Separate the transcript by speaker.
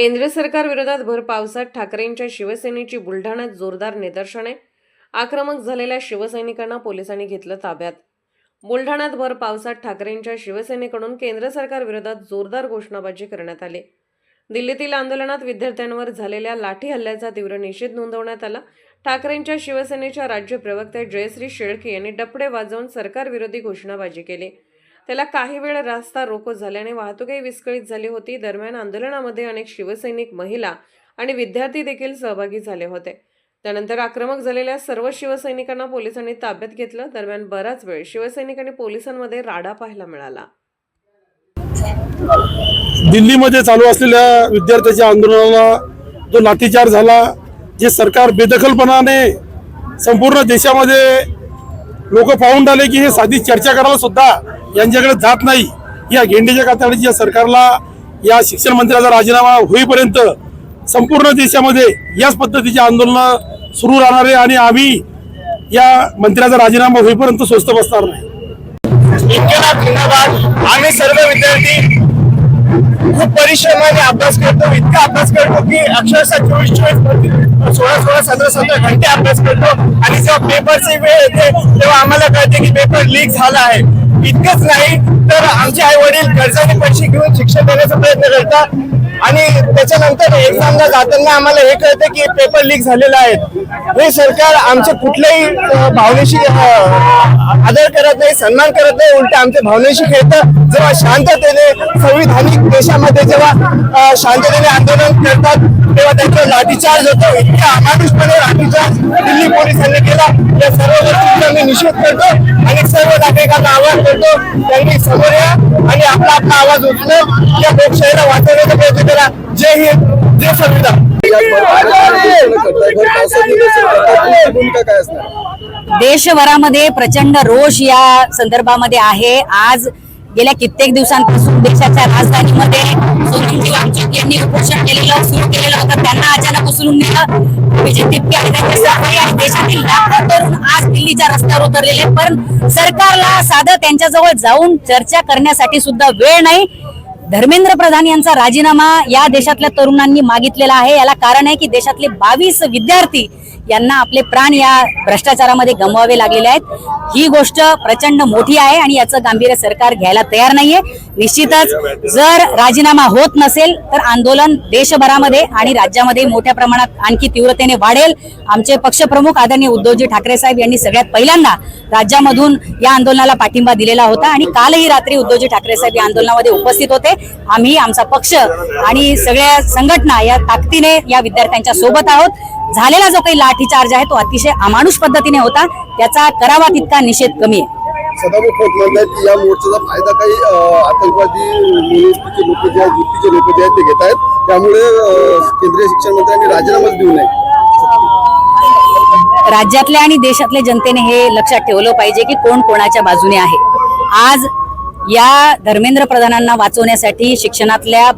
Speaker 1: केंद्र सरकार विरोधात भर पावसात ठाकरेंच्या शिवसेनेची बुलढाण्यात जोरदार निदर्शने। आक्रमक झालेल्या शिवसैनिकांना पोलिसांनी घेतलं ताब्यात। बुलढाण्यात भर पावसात ठाकरेंच्या शिवसेनेकडून केंद्र सरकार विरोधात जोरदार घोषणाबाजी करण्यात आली। दिल्लीतील आंदोलनात विद्यार्थ्यांवर झालेल्या लाठी हल्ल्याचा तीव्र निषेध नोंदवण्यात आला। ठाकरेंच्या शिवसेनेच्या राज्य प्रवक्ते जयश्री शेळके यांनी डफडे वाजवून सरकार विरोधी घोषणाबाजी केली। त्याला काही वेळ रास्ता रोको झाल्याने वाहतूकही विस्कळीत झाली होती। दरम्यान आंदोलनामध्ये अनेक शिवसैनिक, महिला आणि विद्यार्थी देखील सहभागी झाले होते। त्यानंतर आक्रमक झालेल्या सर्व शिवसैनिकांना पोलिसांनी ताब्यात घेतलं। दरम्यान बराच वेळ शिवसैनिक आणि पोलिसांमध्ये राडा पाहायला मिळाला।
Speaker 2: दिल्लीमध्ये चालू असलेल्या विद्यार्थ्यांच्या आंदोलनाला जो लाठीचार्ज झाला, जे सरकार बेदखलपणाने संपूर्ण देशामध्ये लोक पाहून आले की हे साधी चर्चा करायला सुद्धा यांच्याकडे जात नाही। या गेंडीच्या कातडीच्या सरकारला या शिक्षण मंत्र्याचा राजीनामा होईपर्यंत संपूर्ण देशामध्ये याच पद्धतीचे आंदोलन सुरू राहणार आहे आणि आम्ही या मंत्र्याचा राजीनामा होईपर्यंत स्वस्थ बसणार नाही।
Speaker 3: आम्ही सर्व विद्यार्थी खूप परिश्रमाने अभ्यास करतो, इतका अभ्यास करतो की अक्षरशः 24-24 16-16 घंटे अभ्यास करतो आणि जेव्हा पेपरची वेळ येते तेव्हा आम्हाला कळते की पेपर लीक झाला आहे। इतकंच नाही तर आमचे आई वडील कर्जाने पैसे घेऊन शिक्षण देण्याचा प्रयत्न करतात आणि त्याच्यानंतर एक्झामला जाताना आम्हाला हे कळतं की पेपर लीक झालेला आहे। हे सरकार आमच्या कुठल्याही भावनेशी आदर करत नाही, सन्मान करत नाही, उलट आमच्या भावनेशी खेळतं। जेव्हा शांततेने संविधानिक देशामध्ये जेव्हा शांततेने आंदोलन करतात तेव्हा त्यांचा लाठीचार्ज होतो। इतक्या अमानुषपणे लाठीचार्ज दिल्ली पोलिसांनी केला। या सर्व गोष्टींचा आम्ही निषेध करतो आणि सर्व नागरिकांना आवाहन करतो त्यांनी समोर या आणि आपला आवाज उचलून या लोकशाहीला वाचवण्याचा प्रयत्न करा। जय हिंद, जय संविधान।
Speaker 4: देशभरामध्ये प्रचंड रोष या संदर्भामध्ये आहे। आज गेल्या कित्येक दिवसांपासून देशाच्या राजधानीमध्ये सोनम वांगचुक यांनी उपोषण सुरू केलेलं होतं। त्यांना अचानक उचलून नेलं। अभिजित तिप्पे आणि त्यांचे सहकारी आणि देशातील लाखो तरुण आज दिल्लीच्या रस्त्यावर उतरलेले, पण सरकारला साधं त्यांच्याजवळ जाऊन चर्चा करण्यासाठी सुद्धा वेळ नाही। धर्मेंद्र प्रधान यांचा राजीनामा या देशातल्या तरुणांनी मागितलेला आहे। याला कारण आहे की देशातले 22 विद्यार्थी यांना आपले प्राण या भ्रष्टाचारामध्ये गमवावे लागलेले आहेत। ही गोष्ट प्रचंड मोठी आहे आणि याचं गांभीर्य सरकार घ्यायला तयार नाहीये। निश्चितच जर राजीनामा होत नसेल तर आंदोलन देशभरामध्ये आणि राज्यामध्ये मोठ्या प्रमाणात आणखी तीव्रतेने वाढेल। आमचे पक्षप्रमुख आदरणीय उद्धवजी ठाकरे साहेब यांनी सगळ्यात पहिल्यांदा राज्यामधून या आंदोलनाला पाठिंबा दिलेला होता आणि कालही रात्री उद्धवजी ठाकरे साहेब या आंदोलनामध्ये उपस्थित होते। आम्ही, आमचा पक्ष आणि सगळ्या संघटना या ताकदीने या विद्यार्थ्यांच्या सोबत आहोत। झालेला जो काही लाठीचार्ज आहे तो अतिशय अमानुष पद्धतीने होता, त्याचा करावा तितका निषेध कमी आहे।
Speaker 5: सदाभाऊ म्हणतात की या मोर्चाचा फायदा काही आतंकवादी मनोवृत्तीचे लोक जे आहेत, वृत्तीचे लोक जे आहेत ते घेत आहेत, त्यामुळे केंद्रीय शिक्षण मंत्र्यांनी राजीनामाच देऊ नये।
Speaker 4: राज्यातल्या आणि देशातल्या जनतेने हे लक्षात ठेवलं पाहिजे की कोण कोणाच्या बाजूने आहे। आज या धर्मेंद्र प्रधानांना वाचवण्यासाठी शिक्षणातल्या